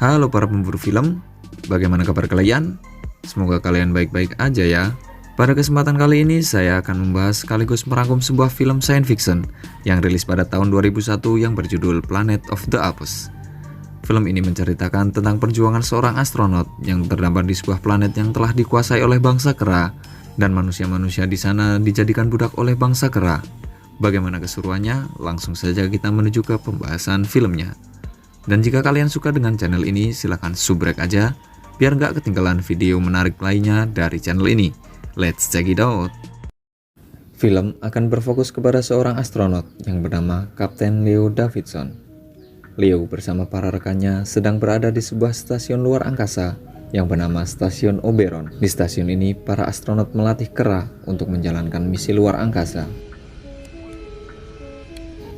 Halo para pemburu film, bagaimana kabar kalian? Semoga kalian baik-baik aja ya. Pada kesempatan kali ini saya akan membahas sekaligus merangkum sebuah film science fiction yang rilis pada tahun 2001 yang berjudul Planet of the Apes. Film ini menceritakan tentang perjuangan seorang astronot yang terdampar di sebuah planet yang telah dikuasai oleh bangsa kera, dan manusia-manusia di sana dijadikan budak oleh bangsa kera. Bagaimana keseruannya? Langsung saja kita menuju ke pembahasan filmnya. Dan jika kalian suka dengan channel ini, silahkan subrek aja, biar nggak ketinggalan video menarik lainnya dari channel ini. Let's check it out! Film akan berfokus kepada seorang astronot yang bernama Kapten Leo Davidson. Leo bersama para rekannya sedang berada di sebuah stasiun luar angkasa yang bernama Stasiun Oberon. Di stasiun ini, para astronot melatih kera untuk menjalankan misi luar angkasa.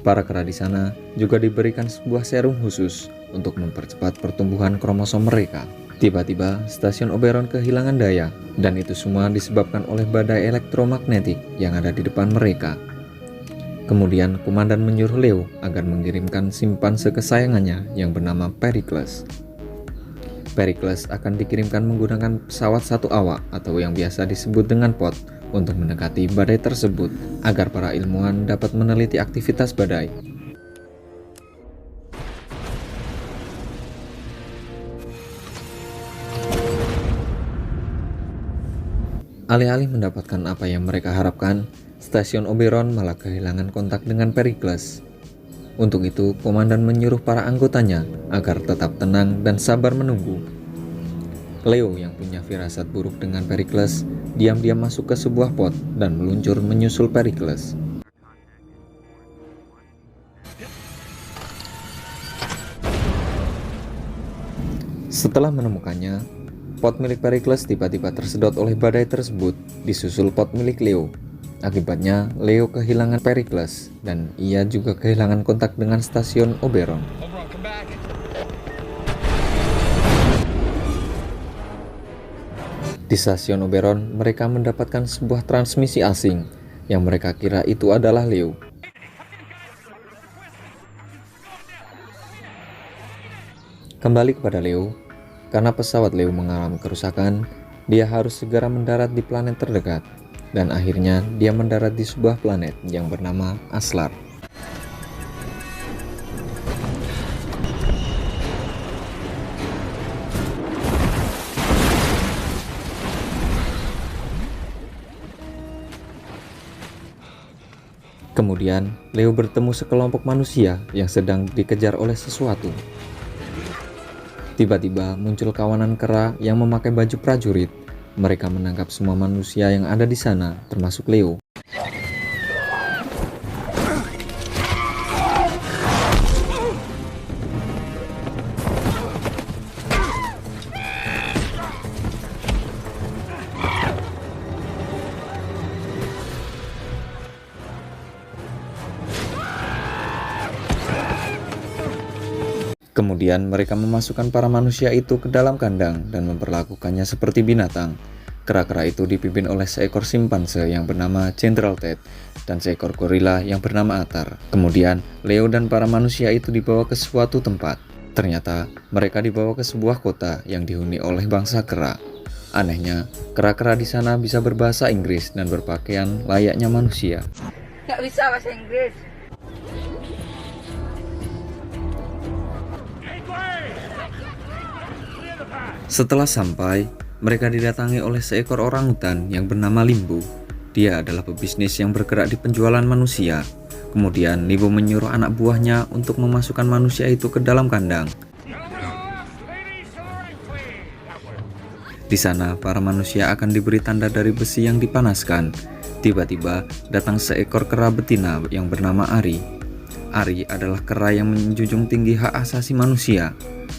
Para kera di sana juga diberikan sebuah serum khusus untuk mempercepat pertumbuhan kromosom mereka. Tiba-tiba, stasiun Oberon kehilangan daya, dan itu semua disebabkan oleh badai elektromagnetik yang ada di depan mereka. Kemudian, komandan menyuruh Leo agar mengirimkan simpanse kesayangannya yang bernama Pericles. Pericles akan dikirimkan menggunakan pesawat satu awak atau yang biasa disebut dengan pod untuk mendekati badai tersebut agar para ilmuwan dapat meneliti aktivitas badai. Alih-alih mendapatkan apa yang mereka harapkan, stasiun Oberon malah kehilangan kontak dengan Pericles. Untuk itu, komandan menyuruh para anggotanya agar tetap tenang dan sabar menunggu. Leo yang punya firasat buruk dengan Pericles diam-diam masuk ke sebuah pot dan meluncur menyusul Pericles. Setelah menemukannya, pot milik Pericles tiba-tiba tersedot oleh badai tersebut, disusul pot milik Leo. Akibatnya, Leo kehilangan Pericles dan ia juga kehilangan kontak dengan stasiun Oberon. Di stasiun Oberon, mereka mendapatkan sebuah transmisi asing yang mereka kira itu adalah Leo. Kembali kepada Leo, karena pesawat Leo mengalami kerusakan, dia harus segera mendarat di planet terdekat, dan akhirnya dia mendarat di sebuah planet yang bernama Aslar. Kemudian, Leo bertemu sekelompok manusia yang sedang dikejar oleh sesuatu. Tiba-tiba muncul kawanan kera yang memakai baju prajurit. Mereka menangkap semua manusia yang ada di sana, termasuk Leo. Kemudian mereka memasukkan para manusia itu ke dalam kandang dan memperlakukannya seperti binatang. Kera-kera itu dipimpin oleh seekor simpanse yang bernama General Ted dan seekor gorila yang bernama Atar. Kemudian Leo dan para manusia itu dibawa ke suatu tempat. Ternyata mereka dibawa ke sebuah kota yang dihuni oleh bangsa kera. Anehnya, kera-kera di sana bisa berbahasa Inggris dan berpakaian layaknya manusia. Nggak bisa bahasa Inggris. Setelah sampai, mereka didatangi oleh seekor orangutan yang bernama Limbo. Dia adalah pebisnis yang bergerak di penjualan manusia. Kemudian Limbo menyuruh anak buahnya untuk memasukkan manusia itu ke dalam kandang. Di sana, para manusia akan diberi tanda dari besi yang dipanaskan. Tiba-tiba, datang seekor kera betina yang bernama Ari. Ari adalah kera yang menjunjung tinggi hak asasi manusia.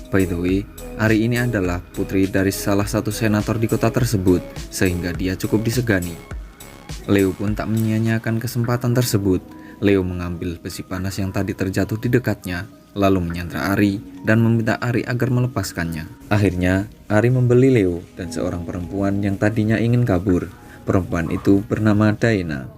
By the way, Ari ini adalah putri dari salah satu senator di kota tersebut, sehingga dia cukup disegani. Leo pun tak menyia-nyiakan kesempatan tersebut. Leo mengambil besi panas yang tadi terjatuh di dekatnya, lalu menyandra Ari dan meminta Ari agar melepaskannya. Akhirnya, Ari membeli Leo dan seorang perempuan yang tadinya ingin kabur. Perempuan itu bernama Diana.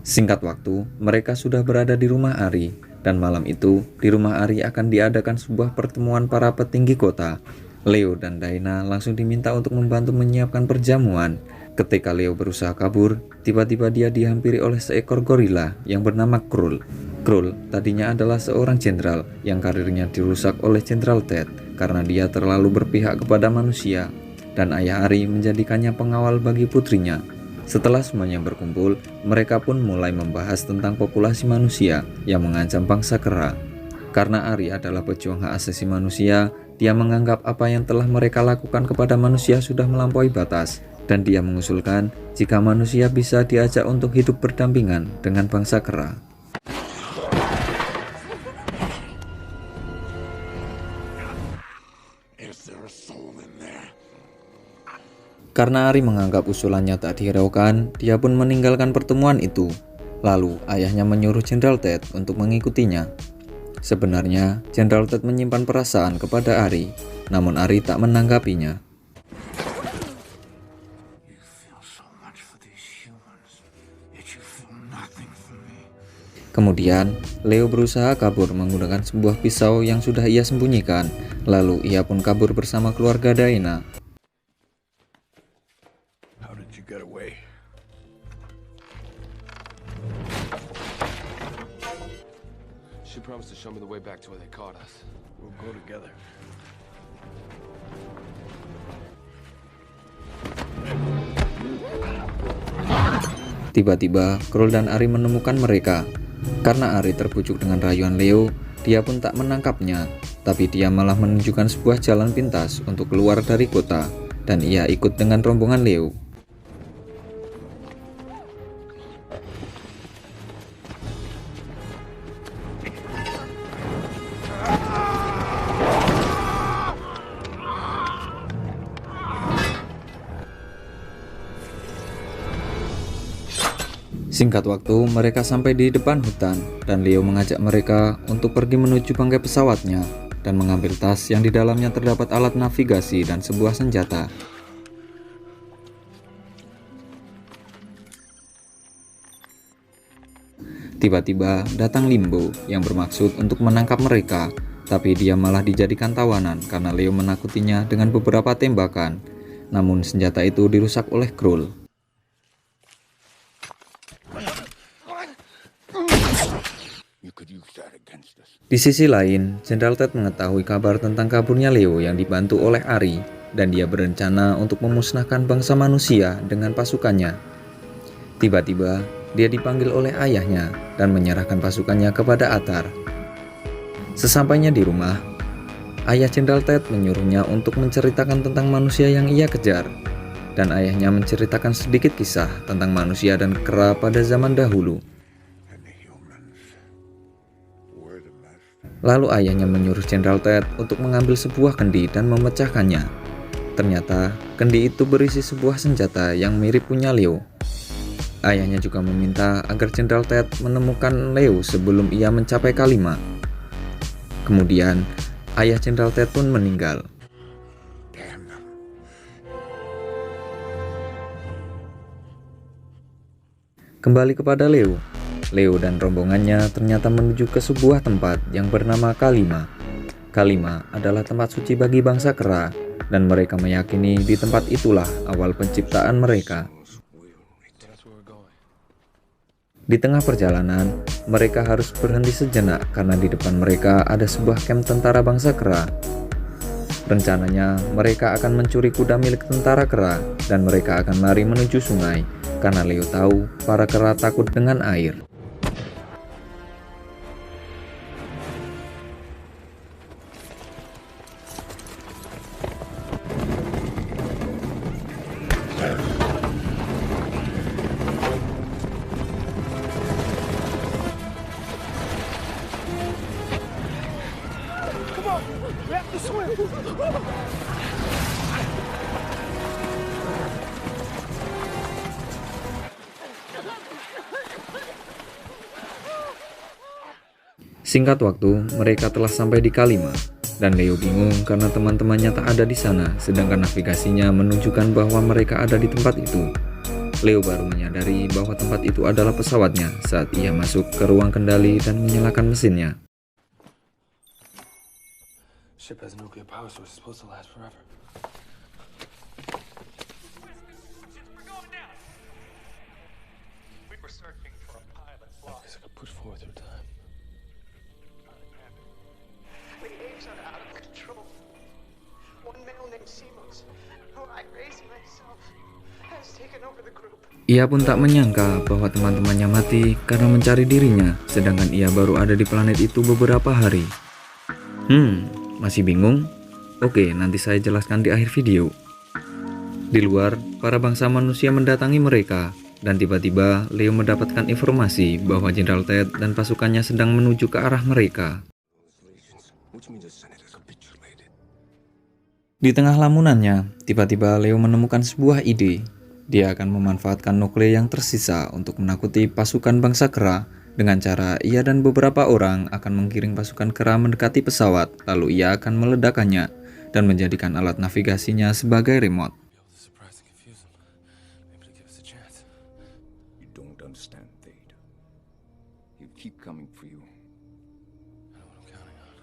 Singkat waktu, mereka sudah berada di rumah Ari. Dan malam itu, di rumah Ari akan diadakan sebuah pertemuan para petinggi kota. Leo dan Daina langsung diminta untuk membantu menyiapkan perjamuan. Ketika Leo berusaha kabur, tiba-tiba dia dihampiri oleh seekor gorila yang bernama Krull. Krull tadinya adalah seorang jenderal yang karirnya dirusak oleh Jenderal Ted karena dia terlalu berpihak kepada manusia, dan ayah Ari menjadikannya pengawal bagi putrinya. Setelah semuanya berkumpul, mereka pun mulai membahas tentang populasi manusia yang mengancam bangsa kera. Karena Ari adalah pejuang hak asasi manusia, dia menganggap apa yang telah mereka lakukan kepada manusia sudah melampaui batas, dan dia mengusulkan jika manusia bisa diajak untuk hidup berdampingan dengan bangsa kera. Karena Ari menganggap usulannya tak dihiraukan, dia pun meninggalkan pertemuan itu. Lalu, ayahnya menyuruh Jenderal Ted untuk mengikutinya. Sebenarnya, Jenderal Ted menyimpan perasaan kepada Ari, namun Ari tak menanggapinya. Kemudian, Leo berusaha kabur menggunakan sebuah pisau yang sudah ia sembunyikan. Lalu, ia pun kabur bersama keluarga Daina. She promised to show me the way back to where they caught us. We'll go together. Tiba-tiba, Krull dan Ari menemukan mereka. Karena Ari terbujuk dengan rayuan Leo, dia pun tak menangkapnya. Tapi dia malah menunjukkan sebuah jalan pintas untuk keluar dari kota, dan ia ikut dengan rombongan Leo. Singkat waktu, mereka sampai di depan hutan, dan Leo mengajak mereka untuk pergi menuju bangkai pesawatnya dan mengambil tas yang di dalamnya terdapat alat navigasi dan sebuah senjata. Tiba-tiba datang Limbo yang bermaksud untuk menangkap mereka, tapi dia malah dijadikan tawanan karena Leo menakutinya dengan beberapa tembakan. Namun senjata itu dirusak oleh Krull. Di sisi lain, Jenderal Ted mengetahui kabar tentang kaburnya Leo yang dibantu oleh Ari, dan dia berencana untuk memusnahkan bangsa manusia dengan pasukannya. Tiba-tiba, dia dipanggil oleh ayahnya dan menyerahkan pasukannya kepada Atar. Sesampainya di rumah, ayah Jenderal Ted menyuruhnya untuk menceritakan tentang manusia yang ia kejar, dan ayahnya menceritakan sedikit kisah tentang manusia dan kera pada zaman dahulu. Lalu ayahnya menyuruh Jenderal Ted untuk mengambil sebuah kendi dan memecahkannya. Ternyata, kendi itu berisi sebuah senjata yang mirip punya Leo. Ayahnya juga meminta agar Jenderal Ted menemukan Leo sebelum ia mencapai K5. Kemudian, ayah Jenderal Ted pun meninggal. Kembali kepada Leo. Leo dan rombongannya ternyata menuju ke sebuah tempat yang bernama K5. K5 adalah tempat suci bagi bangsa kera, dan mereka meyakini di tempat itulah awal penciptaan mereka. Di tengah perjalanan, mereka harus berhenti sejenak karena di depan mereka ada sebuah kamp tentara bangsa kera. Rencananya, mereka akan mencuri kuda milik tentara kera, dan mereka akan lari menuju sungai, karena Leo tahu para kera takut dengan air. Singkat waktu, mereka telah sampai di K5, dan Leo bingung karena teman-temannya tak ada di sana, sedangkan navigasinya menunjukkan bahwa mereka ada di tempat itu. Leo baru menyadari bahwa tempat itu adalah pesawatnya saat ia masuk ke ruang kendali dan menyalakan mesinnya. Ship has a nuclear power source. It's supposed to last forever. We were searching for a pilot Because I could push forward through time. Radiation out of control. One male named Simos, who I raised myself, has taken over the group. Ia pun tak menyangka bahwa teman-temannya mati karena mencari dirinya, sedangkan ia baru ada di planet itu beberapa hari. Masih bingung? Oke, nanti saya jelaskan di akhir video. Di luar, para bangsa manusia mendatangi mereka, dan tiba-tiba Leo mendapatkan informasi bahwa Jenderal Ted dan pasukannya sedang menuju ke arah mereka. Which means the Senate has capitulated. Di tengah lamunannya, tiba-tiba Leo menemukan sebuah ide. Dia akan memanfaatkan nuklir yang tersisa untuk menakuti pasukan bangsa kera. Dengan cara ia dan beberapa orang akan menggiring pasukan kera mendekati pesawat, lalu ia akan meledakannya dan menjadikan alat navigasinya sebagai remote. Be able to surprise and confuse them. Maybe to give us a chance. You don't understand, Thade. He'll keep coming for you. I know what I'm counting on.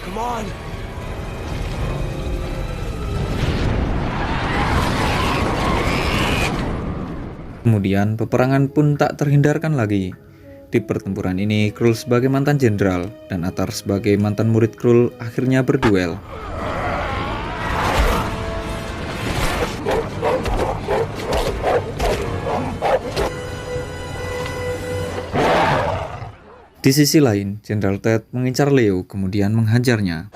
Come on! Kemudian peperangan pun tak terhindarkan lagi. Di pertempuran ini, Krul sebagai mantan jenderal dan Atar sebagai mantan murid Krul akhirnya berduel. Di sisi lain, Jenderal Ted mengincar Leo kemudian menghajarnya.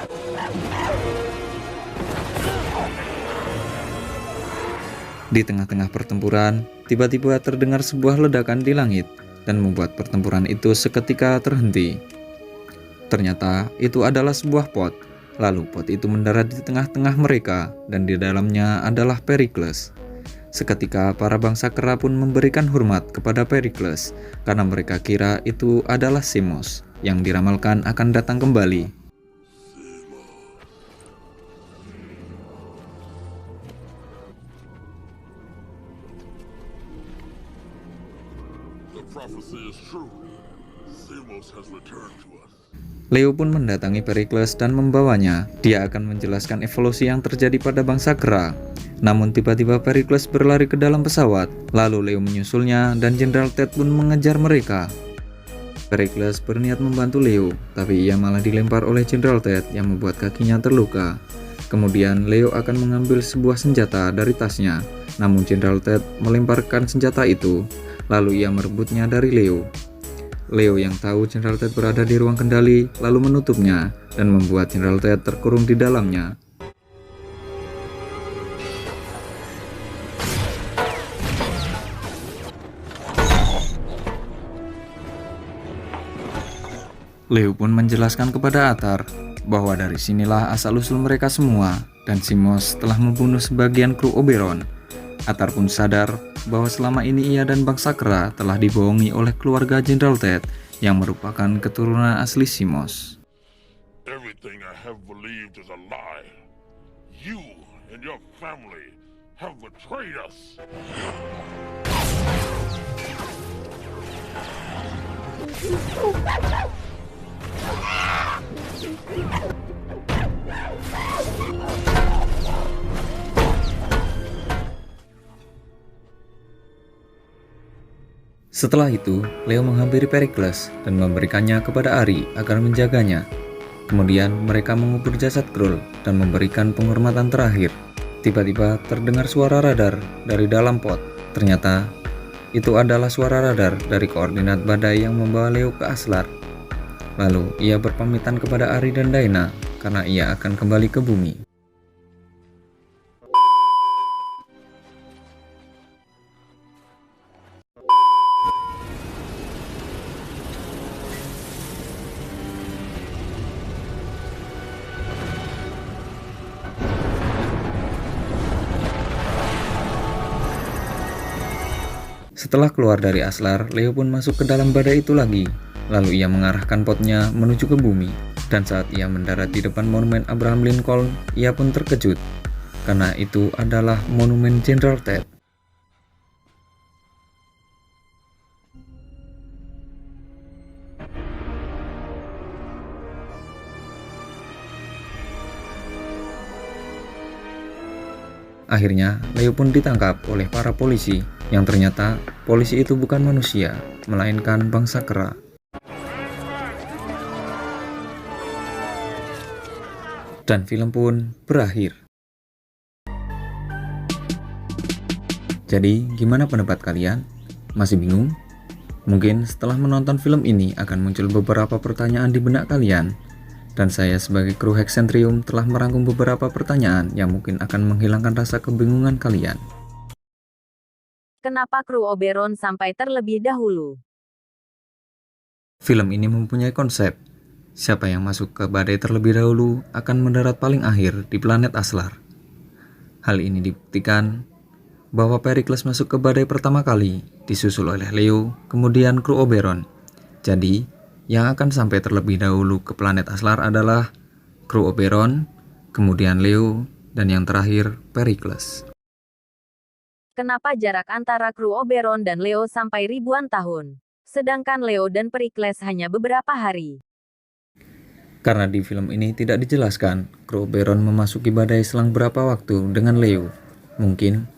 Di tengah-tengah pertempuran, tiba-tiba terdengar sebuah ledakan di langit dan membuat pertempuran itu seketika terhenti. Ternyata itu adalah sebuah pot. Lalu pot itu mendarat di tengah-tengah mereka dan di dalamnya adalah Pericles. Seketika para bangsa kera pun memberikan hormat kepada Pericles karena mereka kira itu adalah Simos yang diramalkan akan datang kembali. The prophecy is true. Simos has returned to us. Leo pun mendatangi Pericles dan membawanya. Dia akan menjelaskan evolusi yang terjadi pada bangsa kera. Namun tiba-tiba Pericles berlari ke dalam pesawat. Lalu Leo menyusulnya dan Jenderal Ted pun mengejar mereka. Pericles berniat membantu Leo, tapi ia malah dilempar oleh Jenderal Ted yang membuat kakinya terluka. Kemudian Leo akan mengambil sebuah senjata dari tasnya. Namun Jenderal Ted melemparkan senjata itu. Lalu ia merebutnya dari Leo. Leo yang tahu Jenderal Ted berada di ruang kendali lalu menutupnya dan membuat Jenderal Ted terkurung di dalamnya. Leo pun menjelaskan kepada Atar bahwa dari sinilah asal-usul mereka semua dan Simos telah membunuh sebagian kru Oberon. Atar pun sadar bahwa selama ini ia dan bangsa kera telah dibohongi oleh keluarga Jenderal Ted yang merupakan keturunan asli Simos. Everything I have believed is a lie. You and your family have betrayed us. Setelah itu, Leo menghampiri Pericles dan memberikannya kepada Ari agar menjaganya. Kemudian mereka mengubur jasad Krul dan memberikan penghormatan terakhir. Tiba-tiba terdengar suara radar dari dalam pot. Ternyata itu adalah suara radar dari koordinat badai yang membawa Leo ke Aslar. Lalu ia berpamitan kepada Ari dan Daina karena ia akan kembali ke bumi. Setelah keluar dari Aslar, Leo pun masuk ke dalam badai itu lagi. Lalu ia mengarahkan potnya menuju ke bumi. Dan saat ia mendarat di depan monumen Abraham Lincoln, ia pun terkejut. Karena itu adalah monumen Jenderal Ted. Akhirnya, Leo pun ditangkap oleh para polisi, yang ternyata polisi itu bukan manusia, melainkan bangsa kera. Dan film pun berakhir. Jadi, gimana pendapat kalian? Masih bingung? Mungkin setelah menonton film ini akan muncul beberapa pertanyaan di benak kalian. Dan saya sebagai kru Hexentrium telah merangkum beberapa pertanyaan yang mungkin akan menghilangkan rasa kebingungan kalian. Kenapa kru Oberon sampai terlebih dahulu? Film ini mempunyai konsep, siapa yang masuk ke badai terlebih dahulu akan mendarat paling akhir di planet Aslar. Hal ini dibuktikan bahwa Pericles masuk ke badai pertama kali, disusul oleh Leo, kemudian kru Oberon. Jadi, yang akan sampai terlebih dahulu ke planet Aslar adalah kru Oberon, kemudian Leo, dan yang terakhir Pericles. Kenapa jarak antara kru Oberon dan Leo sampai ribuan tahun? Sedangkan Leo dan Pericles hanya beberapa hari. Karena di film ini tidak dijelaskan kru Oberon memasuki badai selang berapa waktu dengan Leo. Mungkin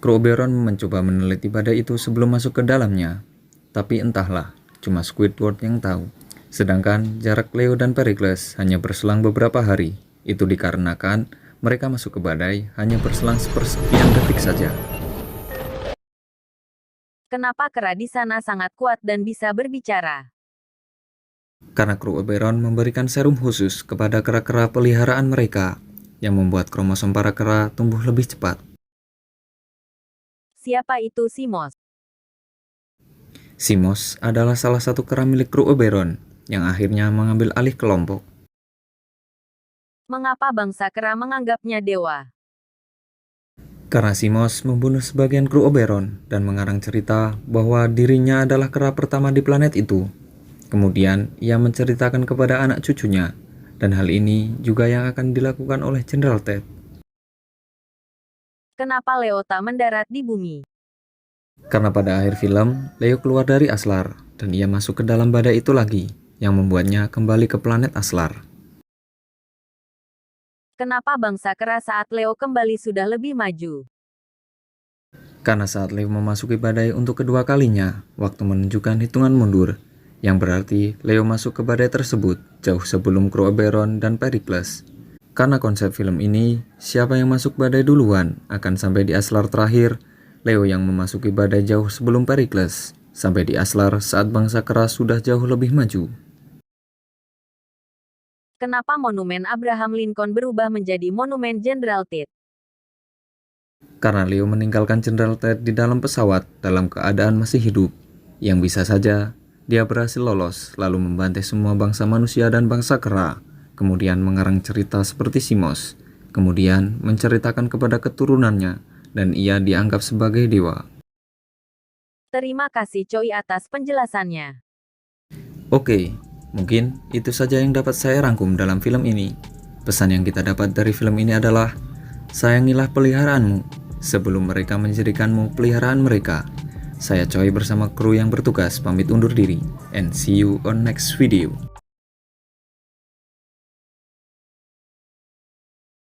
kru Oberon mencoba meneliti badai itu sebelum masuk ke dalamnya. Tapi entahlah, cuma Squidward yang tahu. Sedangkan jarak Leo dan Pericles hanya berselang beberapa hari. Itu dikarenakan mereka masuk ke badai hanya berselang sepersekian detik saja. Kenapa kera di sana sangat kuat dan bisa berbicara? Karena kru Oberon memberikan serum khusus kepada kera-kera peliharaan mereka, yang membuat kromosom para kera tumbuh lebih cepat. Siapa itu Simos? Simos adalah salah satu kera milik kru Oberon, yang akhirnya mengambil alih kelompok. Mengapa bangsa kera menganggapnya dewa? Karena Simos membunuh sebagian kru Oberon dan mengarang cerita bahwa dirinya adalah kera pertama di planet itu. Kemudian ia menceritakan kepada anak cucunya, dan hal ini juga yang akan dilakukan oleh Jenderal Ted. Kenapa Leo tak mendarat di bumi? Karena pada akhir film, Leo keluar dari Aslar, dan ia masuk ke dalam badai itu lagi, yang membuatnya kembali ke planet Aslar. Kenapa bangsa kera saat Leo kembali sudah lebih maju? Karena saat Leo memasuki badai untuk kedua kalinya, waktu menunjukkan hitungan mundur, yang berarti Leo masuk ke badai tersebut jauh sebelum kru Oberon dan Pericles. Karena konsep film ini, siapa yang masuk badai duluan akan sampai di Aslar terakhir. Leo yang memasuki badai jauh sebelum Pericles, sampai di Aslar saat bangsa kera sudah jauh lebih maju. Kenapa monumen Abraham Lincoln berubah menjadi monumen Jenderal Ted? Karena Leo meninggalkan Jenderal Ted di dalam pesawat dalam keadaan masih hidup, yang bisa saja dia berhasil lolos lalu membantai semua bangsa manusia dan bangsa kera, kemudian mengarang cerita seperti Simos, kemudian menceritakan kepada keturunannya, dan ia dianggap sebagai dewa. Terima kasih Choi atas penjelasannya. Oke, mungkin itu saja yang dapat saya rangkum dalam film ini. Pesan yang kita dapat dari film ini adalah, sayangilah peliharaanmu sebelum mereka menjadikanmu peliharaan mereka. Saya Choi bersama kru yang bertugas pamit undur diri, and see you on next video.